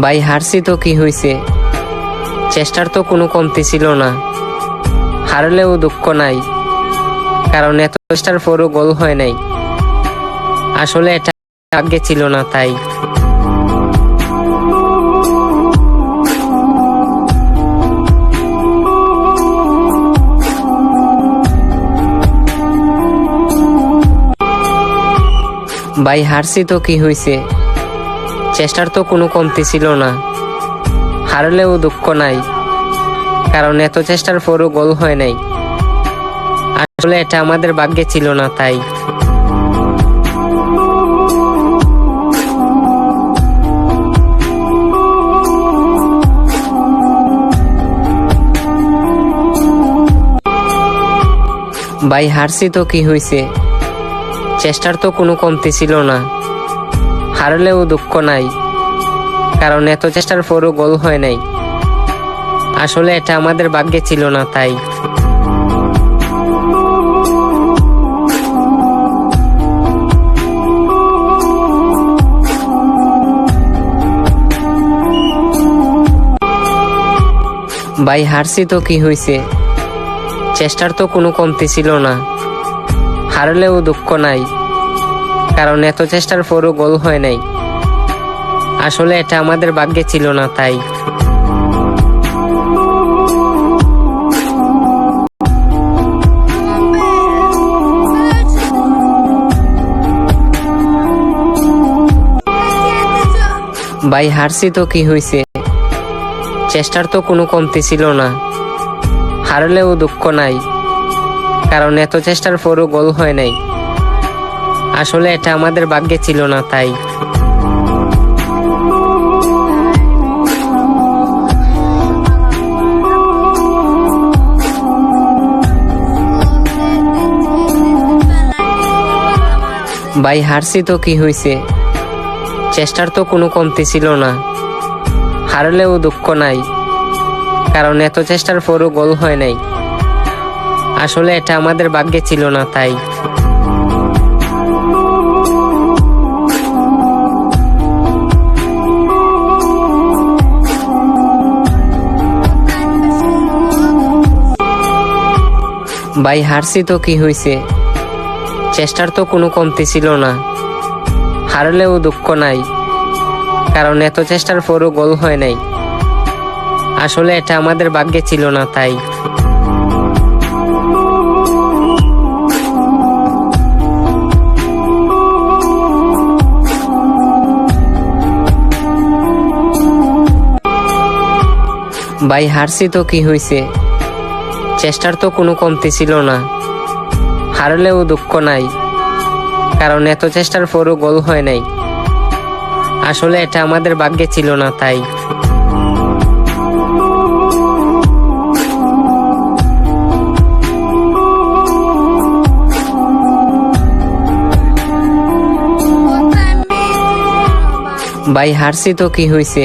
ভাই হারছি তো কি হইছে, চেষ্টার তো কোনো কমতি ছিল না। হারলেও দুঃখ নাই, কারণ এত চেষ্টার পরও গোল হয় নাই। আসলে এটা ভাগ্যে ছিল না তাই। ভাই হারছি তো কি হইছে, চেষ্টার তো কোনো কমতি ছিল না। হারলেও দুঃখ নাই, কারণ এত চেষ্টার পরও গোল হয় নাই। আসলে এটা আমাদের ভাগ্যে ছিল না তাই। ভাই হারছি তো কি হইছে, চেষ্টার তো কোনো কমতি ছিল না। হারলেও দুঃখ নাই, কারণ এত চেষ্টার পরও গোল হয় নাই। আসলে এটা আমাদের ভাগ্যে ছিল না তাই। ভাই হারছি তো কি হইছে, চেষ্টার তো কোনো কমতি ছিল না। হারলেও দুঃখ নাই, কারণ এত চেষ্টার পরও গোল হয় নাই। আসলে এটা আমাদের ভাগ্যে ছিল না তাই। ভাই হারছি তো কি হইছে, চেষ্টার তো কোনো কমতি ছিল না। হারলেও দুঃখ নাই, কারণ এত চেষ্টার পরও গোল হয় নাই। আসলে এটা আমাদের ভাগ্যে ছিল না তাই। ভাই হারছি তো কি হইছে, চেষ্টার তো কোনো কমতি ছিল না। হারলেও দুঃখ নাই, কারণ এত চেষ্টার পরও গোল হয় নাই। আসলে এটা আমাদের ভাগ্যে ছিল না তাই। ভাই হারছি তো কি হইছে, চেষ্টার তো কোনো কমতি ছিল না। হারলেও দুঃখ নাই, কারণ এত চেষ্টার পরও গোল হয় নাই। আসলে এটা আমাদের ভাগ্যে ছিল না তাই। ভাই হারছি তো কি হইছে, চেষ্টার তো কোনো কমতি ছিল না। হারলেও দুঃখ নাই, কারণ এত চেষ্টার পরও গোল হয় নাই। আসলে এটা আমাদের ভাগ্যে ছিল না তাই। ভাই হারছি তো কি হইছে,